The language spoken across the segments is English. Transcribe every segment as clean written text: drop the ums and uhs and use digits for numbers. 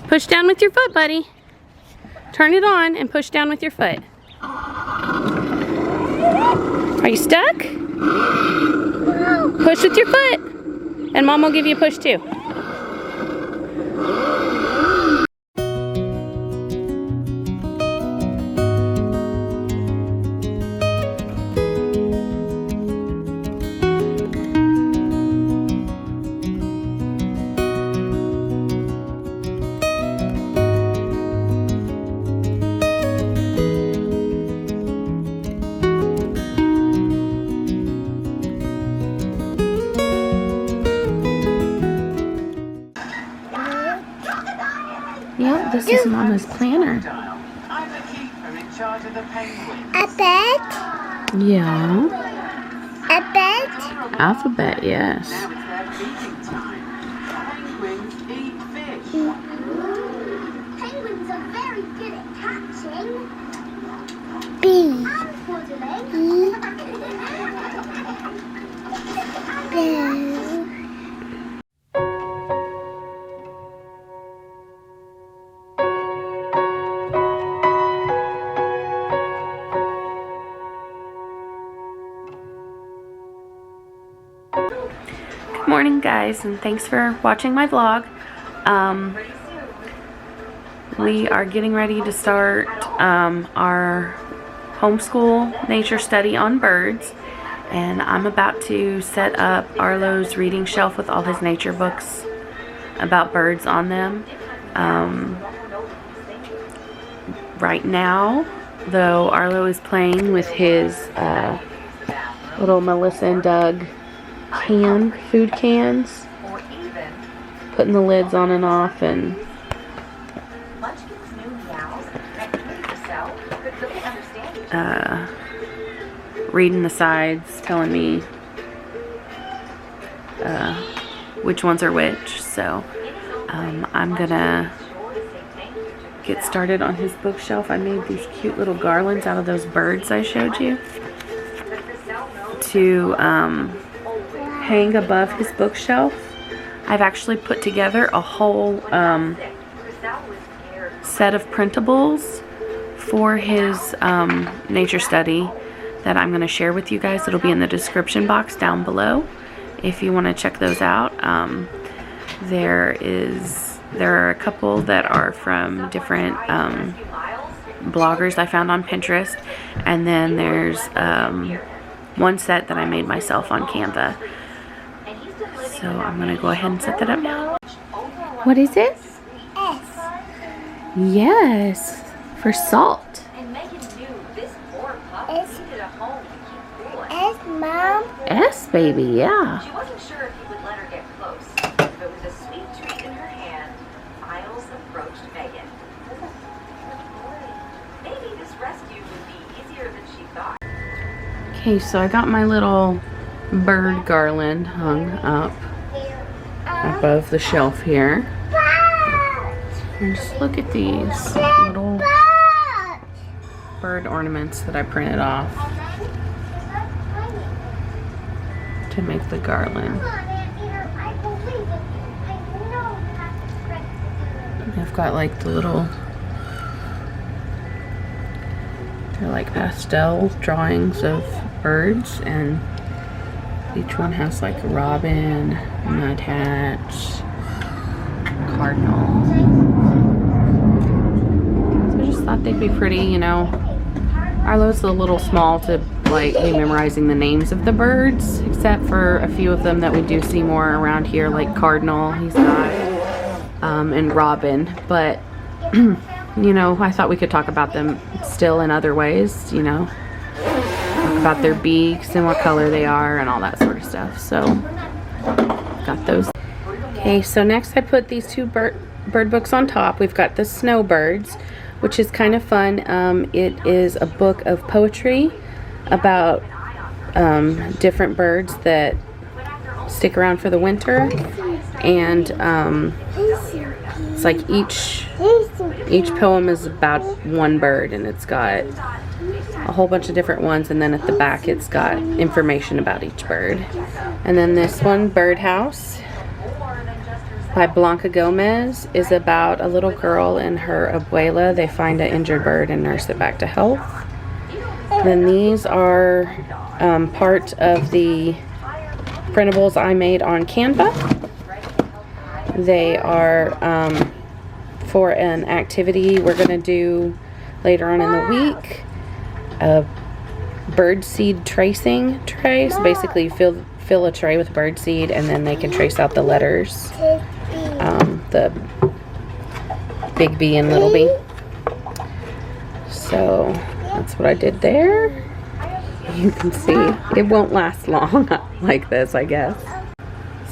Push down with your foot, buddy. Turn it on and push down with your foot. Are you stuck? Push with your foot. And Mom will give you a push too. Yep, this is Mama's planner. A bed? Yeah. A bed? Alphabet, yes. Penguins are very good at catching. B. B. Good morning, guys, and thanks for watching my vlog. We are getting ready to start our homeschool nature study on birds, and I'm about to set up Arlo's reading shelf with all his nature books about birds on them. Right now, though, Arlo is playing with his little Melissa and Doug food cans, putting the lids on and off, and reading the sides, telling me which ones are which. So I'm gonna get started on his bookshelf. I made these cute little garlands out of those birds I showed you to hang above his bookshelf. I've actually put together a whole set of printables for his nature study that I'm going to share with you guys. It'll be in the description box down below if you want to check those out. There are a couple that are from different bloggers I found on Pinterest, and then there's one set that I made myself on Canva. So I'm going to go ahead and set that up now. What is it? S. Yes, for salt. S. S, Mom. S, baby, yeah. She wasn't sure if he would let her get close, but with a sweet treat in her hand, Miles approached Megan. Maybe this rescue would be easier than she thought. Okay, so I got my little bird garland hung up above the shelf here. And just look at these little bird ornaments that I printed off to make the garland. I've got like the little, they're like pastel drawings of birds, and each one has like a robin, nuthatch, cardinal. So I just thought they'd be pretty, you know. Arlo's a little small to like be memorizing the names of the birds, except for a few of them that we do see more around here, like cardinal he's got, and robin. But you know, I thought we could talk about them still in other ways, you know. About their beaks and what color they are and all that sort of stuff. So got those. Okay, so next I put these two bird books on top. We've got the snowbirds, which is kind of fun. It is a book of poetry about different birds that stick around for the winter, and it's like each poem is about one bird, and it's got a whole bunch of different ones, and then at the back it's got information about each bird. And then this one, Birdhouse, by Blanca Gomez is about a little girl and her abuela. They find an injured bird and nurse it back to health. Then these are part of the printables I made on Canva. They are for an activity we're going to do later on in the week. A bird seed tracing tray. So basically you fill a tray with bird seed and then they can trace out the letters. The big B and little b. So that's what I did there. You can see it won't last long like this, I guess.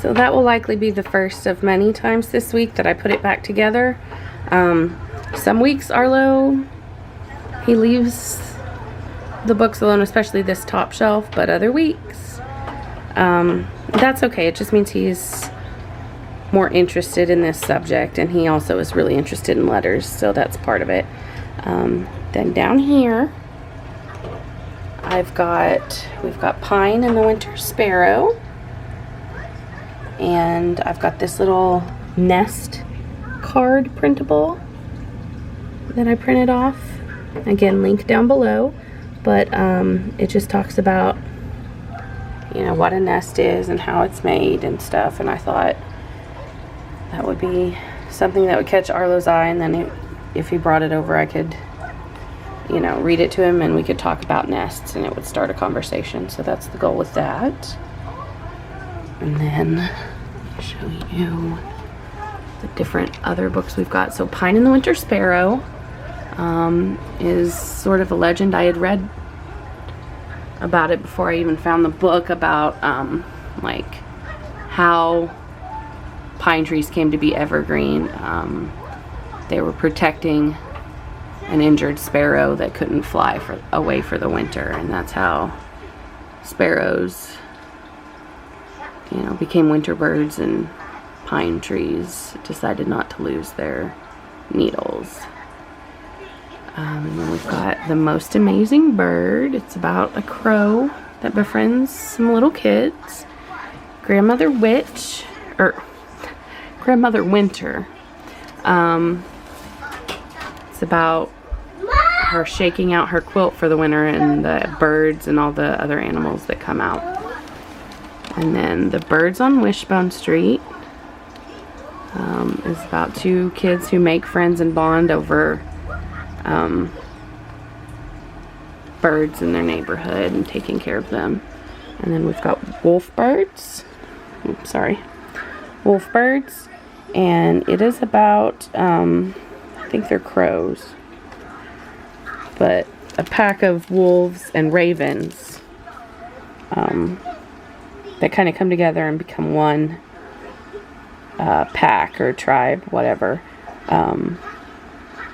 So that will likely be the first of many times this week that I put it back together. Some weeks Arlo, he leaves the books alone, especially this top shelf, but other weeks that's okay. It just means he's more interested in this subject, and he also is really interested in letters, so that's part of it. Then down here we've got Pine and the Winter Sparrow, and I've got this little nest card printable that I printed off. Again, link down below, but it just talks about, you know, what a nest is and how it's made and stuff, and I thought that would be something that would catch Arlo's eye, and then if he brought it over I could, you know, read it to him and we could talk about nests and it would start a conversation. So that's the goal with that. And then I'll show you the different other books we've got. So Pine and the Winter Sparrow is sort of a legend. I had read about it before I even found the book about like how pine trees came to be evergreen. They were protecting an injured sparrow that couldn't fly away for the winter, and that's how sparrows, you know, became winter birds, and pine trees decided not to lose their needles. And then we've got The Most Amazing Bird. It's about a crow that befriends some little kids. Grandmother Winter. It's about her shaking out her quilt for the winter and the birds and all the other animals that come out. And then The Birds on Wishbone Street is about two kids who make friends and bond over birds in their neighborhood and taking care of them. And then we've got Wolf Birds, and it is about I think they're crows, but a pack of wolves and ravens that kind of come together and become one pack or tribe, whatever,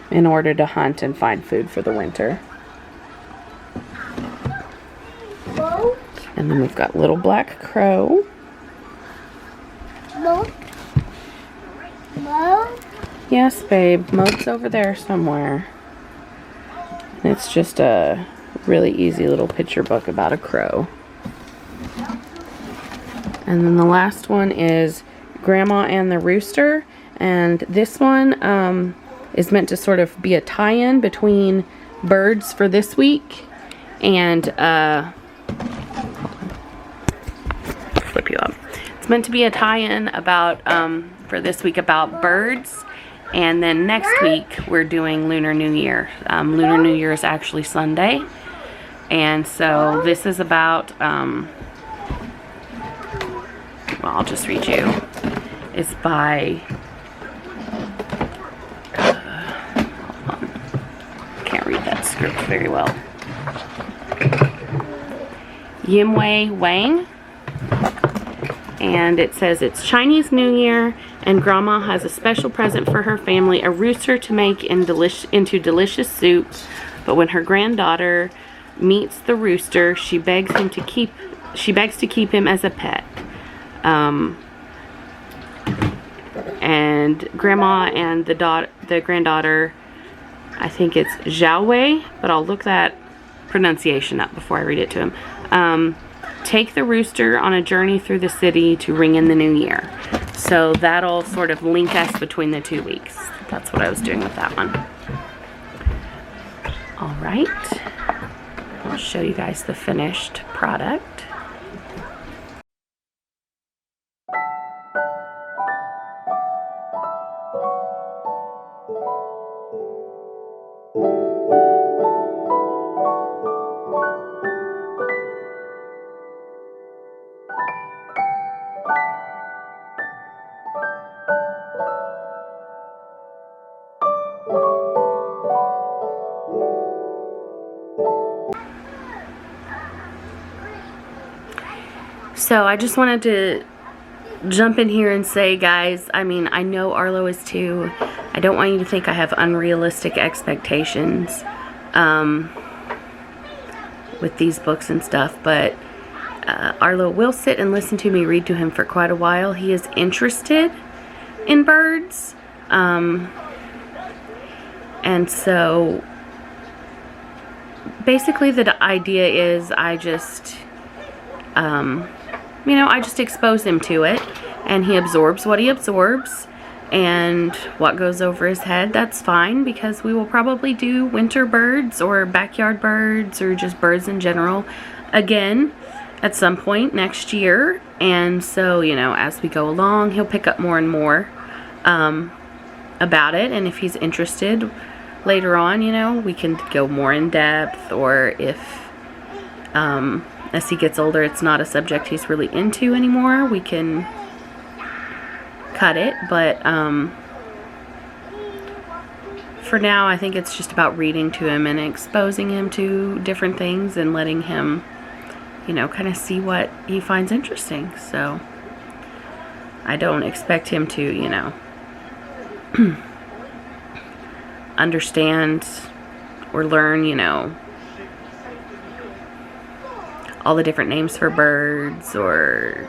in order to hunt and find food for the winter. And then we've got Little Black Crow. Yes, babe. Moat's over there somewhere. And it's just a really easy little picture book about a crow. And then the last one is Grandma and the Rooster. And this one is meant to sort of be a tie-in between birds for this week and flip you up. It's meant to be a tie-in about for this week about birds, and then next week we're doing Lunar New Year. Lunar New Year is actually Sunday, and so this is about well, I'll just read you. It's by hold on. Can't read that script very well. Yimwei Wang. And it says it's Chinese New Year, and Grandma has a special present for her family, a rooster to make into delicious soup. But when her granddaughter meets the rooster, she begs to keep him as a pet. And Grandma and the granddaughter, I think it's Zhaowei, but I'll look that pronunciation up before I read it to him. Take the rooster on a journey through the city to ring in the new year. So that'll sort of link us between the 2 weeks. That's what I was doing with that one. All right. I'll show you guys the finished product. So I just wanted to jump in here and say, guys, I mean, I know Arlo is 2. I don't want you to think I have unrealistic expectations with these books and stuff, but Arlo will sit and listen to me read to him for quite a while. He is interested in birds, and so basically the idea is I just you know, I just expose him to it, and he absorbs what he absorbs, and what goes over his head, that's fine, because we will probably do winter birds or backyard birds or just birds in general again at some point next year. And so, you know, as we go along, he'll pick up more and more about it, and if he's interested later on, you know, we can go more in depth, or if as he gets older, it's not a subject he's really into anymore, we can cut it. But for now, I think it's just about reading to him and exposing him to different things and letting him, you know, kind of see what he finds interesting. So I don't expect him to, you know, understand or learn, you know, all the different names for birds or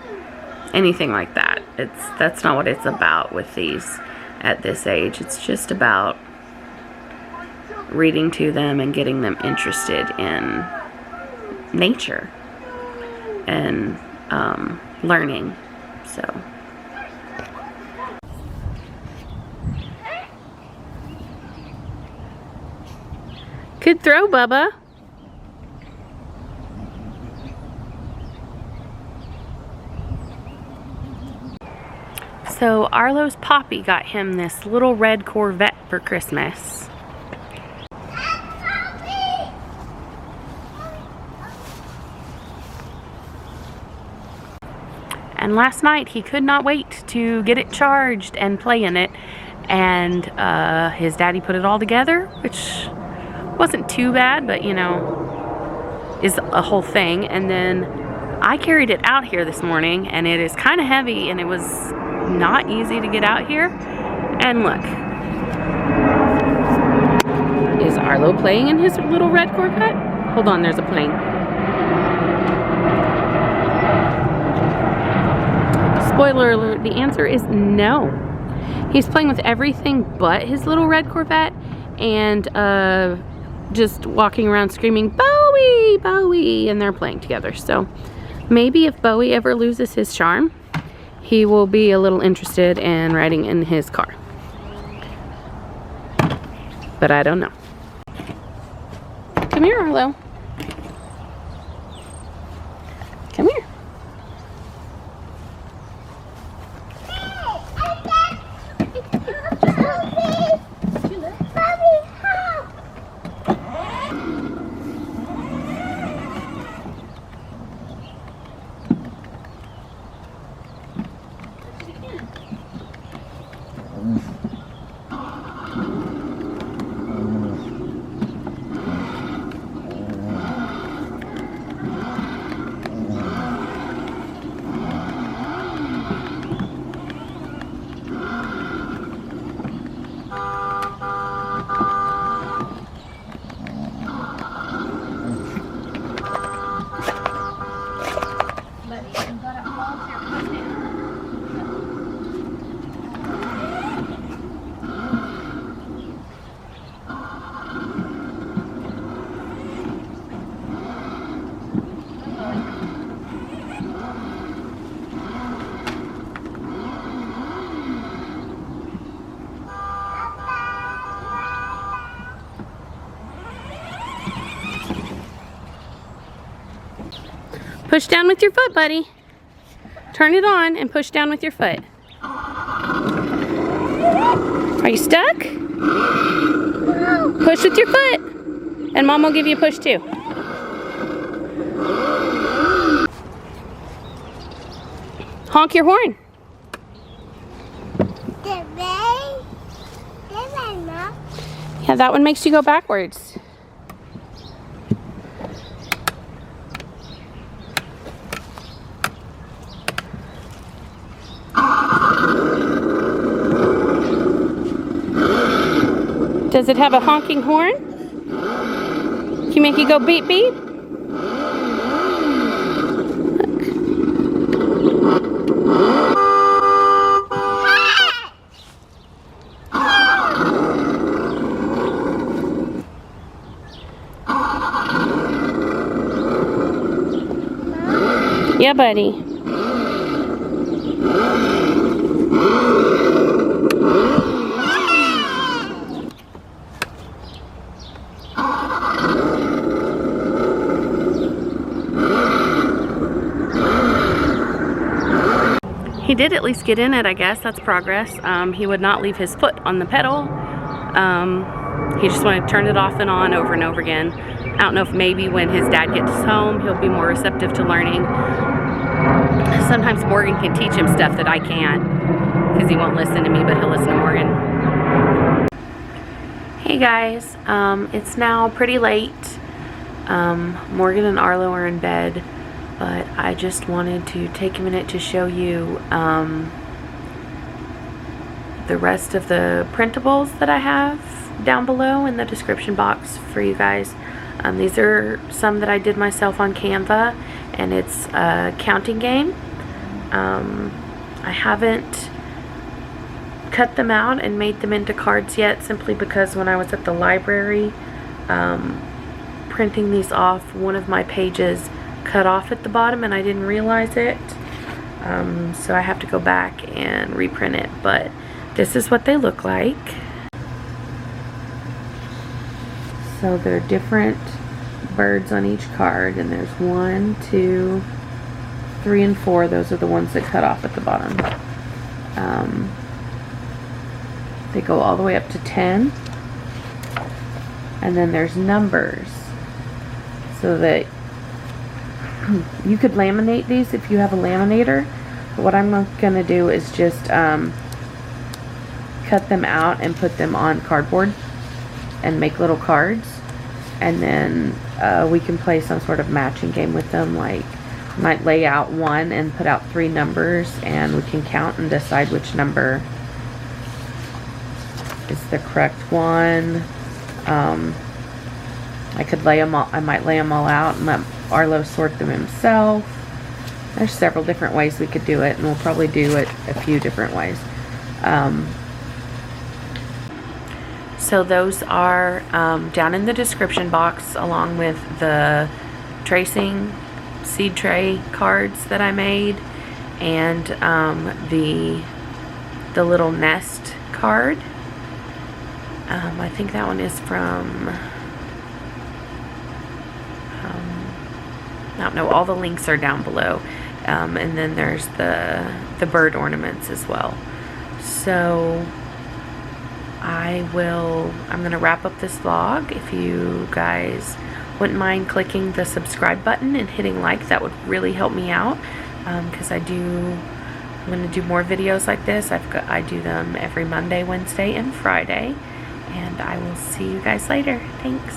anything like that. That's not what it's about with these at this age. It's just about reading to them and getting them interested in nature and learning. So good throw, Bubba. So Arlo's Poppy got him this little red Corvette for Christmas. And last night he could not wait to get it charged and play in it. And his daddy put it all together, which wasn't too bad, but you know, is a whole thing. And then I carried it out here this morning, and it is kind of heavy, and it was not easy to get out here. And look, is Arlo playing in his little red Corvette? Hold on, there's a plane. Spoiler alert, the answer is no. He's playing with everything but his little red Corvette, and just walking around screaming, Bowie, Bowie, and they're playing together. So maybe if Bowie ever loses his charm, he will be a little interested in riding in his car. But I don't know. Come here, Arlo. Come here. Push down with your foot, buddy. Turn it on and push down with your foot. Are you stuck? Push with your foot. And Mom will give you a push too. Honk your horn. Yeah, that one makes you go backwards. Does it have a honking horn? Can you make it go beep beep? Yeah, buddy. He did at least get in it, I guess. That's progress. He would not leave his foot on the pedal. He just wanted to turn it off and on over and over again. I don't know if maybe when his dad gets home, he'll be more receptive to learning. Sometimes Morgan can teach him stuff that I can't, because he won't listen to me, but he'll listen to Morgan. Hey guys, it's now pretty late. Morgan and Arlo are in bed, but I just wanted to take a minute to show you the rest of the printables that I have down below in the description box for you guys. These are some that I did myself on Canva, and it's a counting game. I haven't cut them out and made them into cards yet, simply because when I was at the library printing these off, one of my pages cut off at the bottom and I didn't realize it. So I have to go back and reprint it, but this is what they look like. So there are different birds on each card, and there's 1, 2, 3, and 4. Those are the ones that cut off at the bottom. They go all the way up to 10. And then there's numbers, so that you could laminate these if you have a laminator. But what I'm going to do is just cut them out and put them on cardboard and make little cards, and then we can play some sort of matching game with them. Like, I might lay out one and put out 3 numbers, and we can count and decide which number is the correct one. I could lay them all. I might lay them all out and let Arlo sort them himself. There's several different ways we could do it, and we'll probably do it a few different ways. So those are down in the description box, along with the tracing seed tray cards that I made, and the little nest card. I think that one is from, I don't know, all the links are down below. And then there's the bird ornaments as well. So I'm going to wrap up this vlog. If you guys wouldn't mind clicking the subscribe button and hitting like, that would really help me out, because I'm going to do more videos like this. I do them every Monday, Wednesday, and Friday, and I will see you guys later. Thanks.